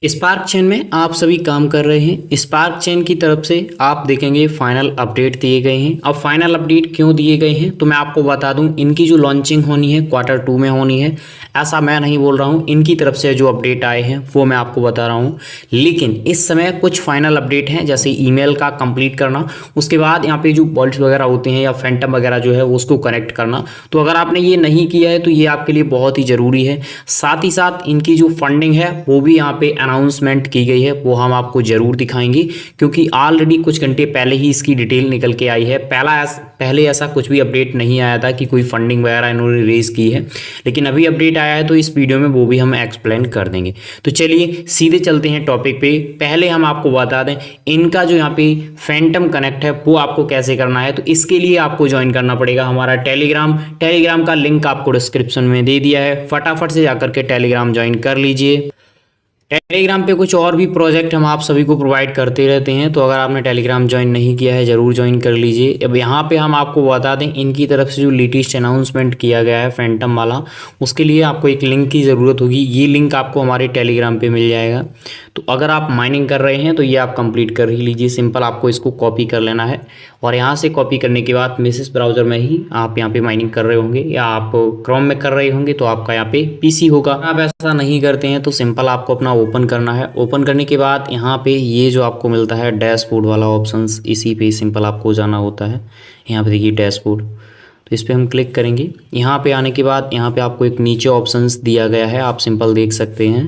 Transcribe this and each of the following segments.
Spark chain में आप सभी काम कर रहे हैं। स्पार्क चेन की तरफ से आप देखेंगे फाइनल अपडेट दिए गए हैं। अब फाइनल अपडेट क्यों दिए गए हैं तो मैं आपको बता दूं, इनकी जो लॉन्चिंग होनी है Q2 में होनी है, ऐसा मैं नहीं बोल रहा हूं। इनकी तरफ से जो अपडेट आए हैं वो मैं आपको बता रहा हूं। लेकिन इस समय कुछ फाइनल अपडेट हैं, जैसे ईमेल का कंप्लीट करना, उसके बाद यहाँ पे जो बॉल्ट्स वगैरह होते हैं या फैंटम वगैरह जो है उसको कनेक्ट करना। तो अगर आपने ये नहीं किया है तो ये आपके लिए बहुत ही ज़रूरी है। साथ ही साथ इनकी जो फंडिंग है वो भी यहाँ पे अनाउंसमेंट की गई है, वो हम आपको ज़रूर दिखाएंगे, क्योंकि ऑलरेडी कुछ घंटे पहले ही इसकी डिटेल निकल के आई है। पहले ऐसा कुछ भी अपडेट नहीं आया था कि कोई फंडिंग वगैरह इन्होंने रेज की है, लेकिन अभी अपडेट आया है तो इस वीडियो में वो भी हम एक्सप्लेन कर देंगे। तो चलिए सीधे चलते हैं टॉपिक पे। पहले हम आपको बता दें इनका जो यहाँ पे फैंटम कनेक्ट है वो आपको कैसे करना है। तो इसके लिए आपको ज्वाइन करना पड़ेगा हमारा टेलीग्राम का लिंक आपको डिस्क्रिप्शन में दे दिया है। फटाफट से जाकर के टेलीग्राम ज्वाइन कर लीजिए। टेलीग्राम पे कुछ और भी प्रोजेक्ट हम आप सभी को प्रोवाइड करते रहते हैं, तो अगर आपने टेलीग्राम ज्वाइन नहीं किया है ज़रूर ज्वाइन कर लीजिए। अब यहाँ पे हम आपको बता दें इनकी तरफ से जो लेटेस्ट अनाउंसमेंट किया गया है फैंटम वाला, उसके लिए आपको एक लिंक की ज़रूरत होगी। ये लिंक आपको हमारे टेलीग्राम पे मिल जाएगा। तो अगर आप माइनिंग कर रहे हैं तो ये आप कंप्लीट कर ही लीजिए। सिंपल आपको इसको कॉपी कर लेना है और यहाँ से कॉपी करने के बाद मिसेस ब्राउज़र में ही आप यहाँ पे माइनिंग कर रहे होंगे या आप क्रोम में कर रहे होंगे तो आपका यहाँ पे पीसी होगा। आप ऐसा नहीं करते हैं तो सिंपल आपको अपना ओपन करना है। ओपन करने के बाद यहाँ पे ये जो आपको मिलता है डैशबोर्ड वाला ऑप्शंस, इसी पे सिंपल आपको जाना होता है। यहाँ पे देखिए डैशबोर्ड, तो इस पर हम क्लिक करेंगे। यहाँ पे आने के बाद यहाँ पे आपको एक नीचे ऑप्शंस दिया गया है, आप सिंपल देख सकते हैं।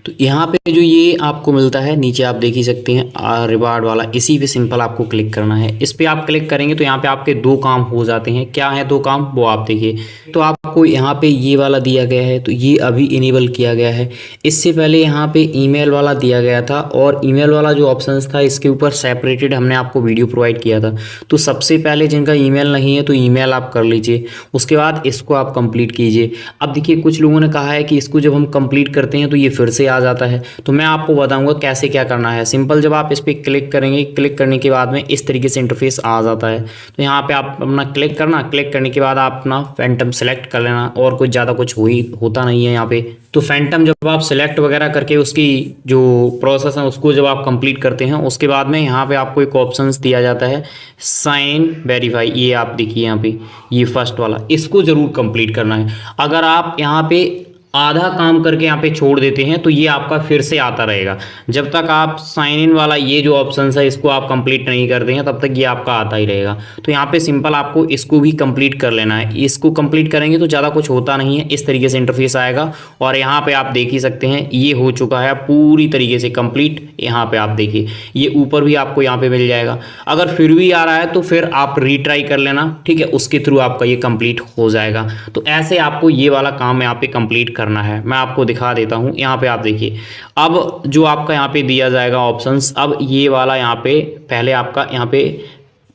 तो यहाँ पे जो ये आपको मिलता है नीचे आप देख ही सकते हैं रिवार्ड वाला, इसी पे सिंपल आपको क्लिक करना है। इस पे आप क्लिक करेंगे तो यहाँ पे आपके दो काम हो जाते हैं। क्या है दो काम वो आप देखिए। तो आपको यहाँ पे ये वाला दिया गया है, तो ये अभी इनेबल किया गया है। इससे पहले यहाँ पे ईमेल वाला दिया गया था और ईमेल वाला जो ऑप्शंस था इसके ऊपर सेपरेटेड हमने आपको वीडियो प्रोवाइड किया था। तो सबसे पहले जिनका ईमेल नहीं है तो ईमेल आप कर लीजिए, उसके बाद इसको आप कंप्लीट कीजिए। अब देखिए कुछ लोगों ने कहा है कि इसको जब हम कंप्लीट करते हैं तो ये फिर से आ जाता है, तो मैं आपको बताऊंगा कैसे क्या करना है। सिंपल जब आप इस पर क्लिक करेंगे, क्लिक करने के बाद में इस तरीके से इंटरफेस आ जाता है। तो यहाँ पे आप अपना क्लिक करना, क्लिक करने के बाद आप अपना फैंटम सेलेक्ट कर लेना और कुछ ज़्यादा कुछ होता नहीं है यहाँ पे। तो फैंटम जब आप सिलेक्ट वगैरह करके उसकी जो प्रोसेस है उसको जब आप कंप्लीट करते हैं उसके बाद में यहाँ पे आपको एक ऑप्शन दिया जाता है साइन वेरीफाई। ये आप देखिए यहाँ पे ये फर्स्ट वाला, इसको जरूर कंप्लीट करना है। अगर आप यहाँ पे आधा काम करके यहाँ पे छोड़ देते हैं तो ये आपका फिर से आता रहेगा। जब तक आप साइन इन वाला ये जो ऑप्शन है इसको आप कंप्लीट नहीं करते हैं तब तक ये आपका आता ही रहेगा। तो यहाँ पे सिंपल आपको इसको भी कंप्लीट कर लेना है। इसको कंप्लीट करेंगे तो ज़्यादा कुछ होता नहीं है, इस तरीके से इंटरफेस आएगा। और यहाँ पे आप देख ही सकते हैं ये हो चुका है पूरी तरीके से कंप्लीट। यहाँ पे आप देखिए ये ऊपर भी आपको यहाँ पे मिल जाएगा। अगर फिर भी आ रहा है तो फिर आप रीट्राई कर लेना, ठीक है, उसके थ्रू आपका ये कंप्लीट हो जाएगा। तो ऐसे आपको ये वाला काम यहाँ पे कंप्लीट करना है। मैं आपको दिखा देता हूं। यहाँ पे आप देखिए अब जो आपका यहाँ पे दिया जाएगा ऑप्शंस, अब ये वाला यहाँ पे पहले आपका यहाँ पे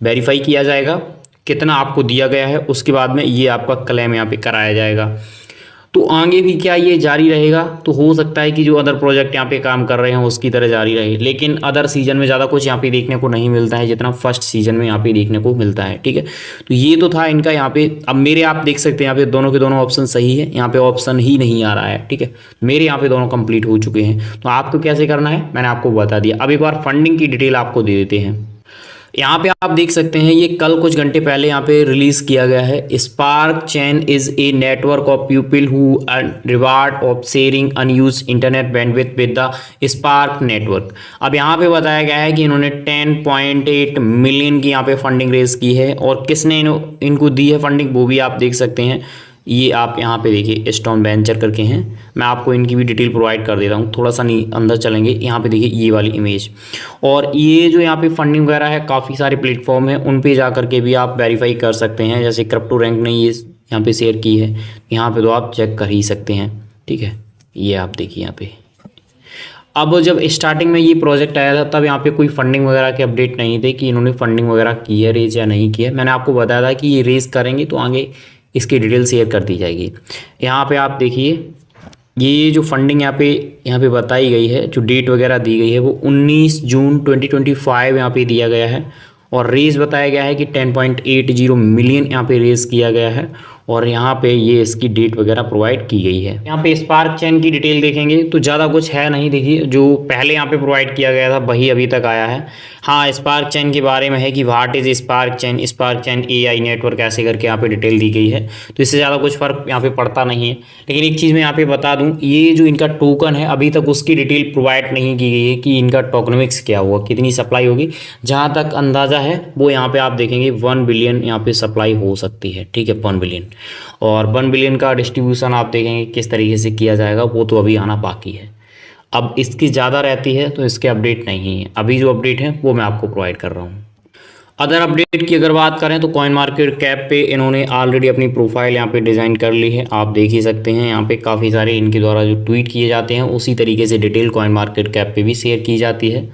वेरीफाई किया जाएगा कितना आपको दिया गया है, उसके बाद में ये आपका क्लेम यहाँ पे कराया जाएगा। तो आगे भी क्या ये जारी रहेगा, तो हो सकता है कि जो अदर प्रोजेक्ट यहाँ पे काम कर रहे हैं उसकी तरह जारी रहे, लेकिन अदर सीजन में ज़्यादा कुछ यहाँ पे देखने को नहीं मिलता है जितना फर्स्ट सीजन में यहाँ पे देखने को मिलता है, ठीक है। तो ये तो था इनका यहाँ पे। अब मेरे आप देख सकते हैं यहाँ पे दोनों के दोनों ऑप्शन सही है, यहाँ पे ऑप्शन ही नहीं आ रहा है, ठीक है। मेरे यहाँ पे दोनों कंप्लीट हो चुके हैं। तो आपको कैसे करना है मैंने आपको बता दिया। अब एक बार फंडिंग की डिटेल आपको दे देते हैं। यहाँ पे आप देख सकते हैं ये कल कुछ घंटे पहले यहाँ पे रिलीज किया गया है। Spark chain is a network of people who earn reward of sharing unused internet bandwidth with the spark network. अब यहाँ पे बताया गया है कि इन्होंने 10.8 मिलियन की यहाँ पे फंडिंग रेज की है और किसने इनको दी है फंडिंग वो भी आप देख सकते हैं। ये आप यहाँ पे देखिए स्टोन वेंचर करके हैं, मैं आपको इनकी भी डिटेल प्रोवाइड कर देता हूँ। थोड़ा सा नहीं अंदर चलेंगे, यहाँ पे देखिए ये वाली इमेज और ये जो यहाँ पे फंडिंग वगैरह है काफ़ी सारे प्लेटफॉर्म है उन पे जा करके भी आप वेरीफाई कर सकते हैं। जैसे क्रिप्टो रैंक ने ये यहाँ पे शेयर की है, यहाँ पे तो आप चेक कर ही सकते हैं, ठीक है। ये आप देखिए यहाँ पे अब जब स्टार्टिंग में ये प्रोजेक्ट आया था तब यहाँ पे कोई फंडिंग वगैरह के अपडेट नहीं थे कि इन्होंने फंडिंग वगैरह की है रेज या नहीं की है। मैंने आपको बताया था कि ये रेज करेंगे तो आगे इसकी डिटेल शेयर कर दी जाएगी। यहाँ पे आप देखिए ये जो फंडिंग यहाँ पे बताई गई है, जो डेट वगैरह दी गई है वो 19 जून 2025 यहाँ पे दिया गया है और रेज बताया गया है कि 10.80 मिलियन यहाँ पे रेज किया गया है। और यहाँ पे ये इसकी डेट वगैरह प्रोवाइड की गई है। यहाँ पे स्पार्क चेन की डिटेल देखेंगे तो ज़्यादा कुछ है नहीं। देखिए जो पहले यहाँ पे प्रोवाइड किया गया था वही अभी तक आया है। हाँ, स्पार्क चेन के बारे में है कि what is spark chain AI network ऐसे करके यहाँ पे डिटेल दी गई है, तो इससे ज़्यादा कुछ फ़र्क यहाँ पे पड़ता नहीं है। लेकिन एक चीज़ मैं यहाँ पे बता दूँ, ये जो इनका टोकन है अभी तक उसकी डिटेल प्रोवाइड नहीं की गई है कि इनका टोकनोमिक्स क्या हुआ, कितनी सप्लाई होगी। जहाँ तक अंदाज़ा है वो यहाँ पे आप देखेंगे 1 बिलियन यहाँ पे सप्लाई हो सकती है, ठीक है, 1 बिलियन। और 1 बिलियन का डिस्ट्रीब्यूशन आप देखेंगे किस तरीके से किया जाएगा, वो तो अभी आना बाकी है। अब इसकी ज़्यादा रहती है तो इसके अपडेट नहीं है, अभी जो अपडेट है वो मैं आपको प्रोवाइड कर रहा हूँ। अदर अपडेट की अगर बात करें तो कॉइन मार्केट कैप पे इन्होंने ऑलरेडी अपनी प्रोफाइल यहाँ पे डिज़ाइन कर ली है, आप देख ही सकते हैं। यहाँ पे काफ़ी सारे इनके द्वारा जो ट्वीट किए जाते हैं उसी तरीके से डिटेल कॉइन मार्केट कैप पे भी शेयर की जाती है।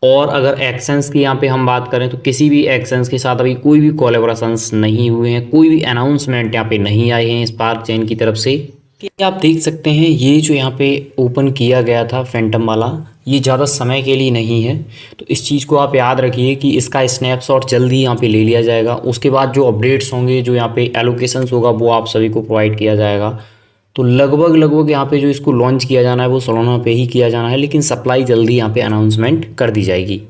और अगर एक्शंस की यहाँ पे हम बात करें तो किसी भी एक्शंस के साथ अभी कोई भी कोलैबोरेशंस नहीं हुए हैं, कोई भी अनाउंसमेंट यहाँ पे नहीं आए हैं स्पार्क चेन की तरफ से। कि आप देख सकते हैं ये जो यहाँ पे ओपन किया गया था फैंटम वाला, ये ज़्यादा समय के लिए नहीं है, तो इस चीज़ को आप याद रखिए कि इसका स्नैपशॉट जल्दी यहाँ पे ले लिया जाएगा। उसके बाद जो अपडेट्स होंगे, जो यहाँ पे एलोकेशंस होगा, वो आप सभी को प्रोवाइड किया जाएगा। तो लगभग यहाँ पे जो इसको लॉन्च किया जाना है वो सोलोना पे ही किया जाना है, लेकिन सप्लाई जल्दी यहाँ पे अनाउंसमेंट कर दी जाएगी।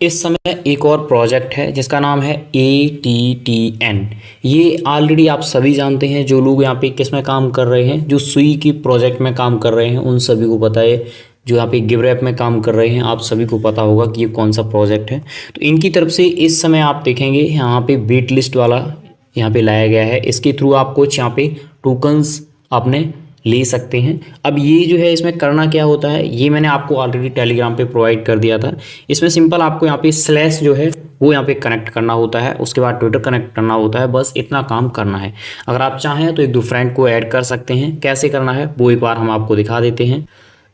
इस समय एक और प्रोजेक्ट है जिसका नाम है ATTN। ये ऑलरेडी आप सभी जानते हैं, जो लोग यहाँ पे किस में काम कर रहे हैं, जो सुई की प्रोजेक्ट में काम कर रहे हैं उन सभी को पता है। जो यहाँ पे गिवरैप में काम कर रहे हैं आप सभी को पता होगा कि ये कौन सा प्रोजेक्ट है। तो इनकी तरफ से इस समय आप देखेंगे यहाँ पे वेट लिस्ट वाला यहाँ पे लाया गया है। इसके थ्रू आप कुछ यहाँ पे टोकन्स आपने ले सकते हैं। अब ये जो है इसमें करना क्या होता है, ये मैंने आपको ऑलरेडी टेलीग्राम पे प्रोवाइड कर दिया था। इसमें सिंपल आपको यहाँ पे स्लैश जो है वो यहाँ पे कनेक्ट करना होता है, उसके बाद ट्विटर कनेक्ट करना होता है, बस इतना काम करना है। अगर आप चाहें तो 1-2 फ्रेंड को ऐड कर सकते हैं। कैसे करना है वो एक बार हम आपको दिखा देते हैं।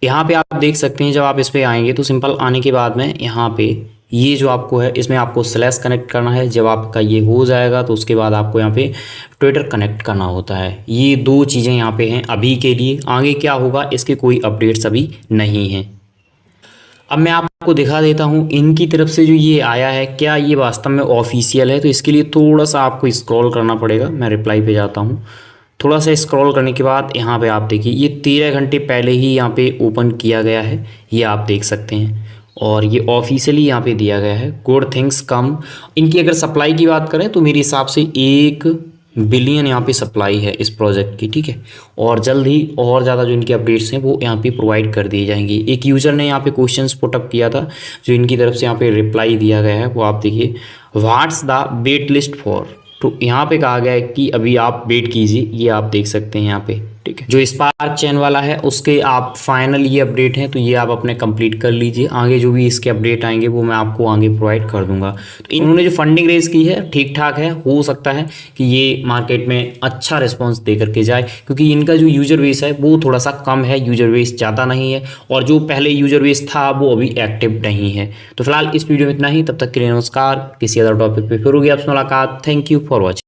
यहाँ पे आप देख सकते हैं, जब आप इस पर आएंगे तो सिंपल आने के बाद में यहाँ पे ये जो आपको है इसमें आपको स्लैश कनेक्ट करना है। जब आपका ये हो जाएगा तो उसके बाद आपको यहाँ पे ट्विटर कनेक्ट करना होता है। ये 2 चीज़ें यहाँ पे हैं अभी के लिए। आगे क्या होगा इसके कोई अपडेट्स अभी नहीं हैं। अब मैं आपको दिखा देता हूँ इनकी तरफ से जो ये आया है, क्या ये वास्तव में ऑफिशियल है। तो इसके लिए थोड़ा सा आपको स्क्रॉल करना पड़ेगा। मैं रिप्लाई पे जाता हूँ। थोड़ा सा स्क्रॉल करने के बाद यहाँ पे आप देखिए ये 13 घंटे पहले ही यहाँ पे ओपन किया गया है, ये आप देख सकते हैं। और ये ऑफिशियली यहाँ पे दिया गया है, गुड थिंग्स कम। इनकी अगर सप्लाई की बात करें तो मेरे हिसाब से 1 बिलियन यहाँ पे सप्लाई है इस प्रोजेक्ट की, ठीक है। और जल्द ही और ज़्यादा जो इनकी अपडेट्स हैं वो यहाँ पे प्रोवाइड कर दी जाएंगी। एक यूज़र ने यहाँ पे क्वेश्चंस पुटअप किया था, जो इनकी तरफ से यहाँ पे रिप्लाई दिया गया है वो आप देखिए। What's the wait list for, तो यहाँ पे कहा गया है कि अभी आप वेट कीजिए, ये आप देख सकते हैं यहाँ पे, ठीक है। जो स्पार्क चेन वाला है उसके आप फाइनल ये अपडेट हैं, तो ये आप अपने कंप्लीट कर लीजिए। आगे जो भी इसके अपडेट आएंगे वो मैं आपको आगे प्रोवाइड कर दूंगा। तो इन्होंने जो फंडिंग रेज की है ठीक ठाक है, हो सकता है कि ये मार्केट में अच्छा रिस्पॉन्स दे करके जाए, क्योंकि इनका जो यूजर बेस है वो थोड़ा सा कम है, यूजर बेस ज़्यादा नहीं है, और जो पहले यूजर बेस था वो अभी एक्टिव नहीं है। तो फिलहाल इस वीडियो में इतना ही, तब तक के लिए नमस्कार। किसी अदर टॉपिक पर फिर होगी आपसे मुलाकात। Thank you for watching.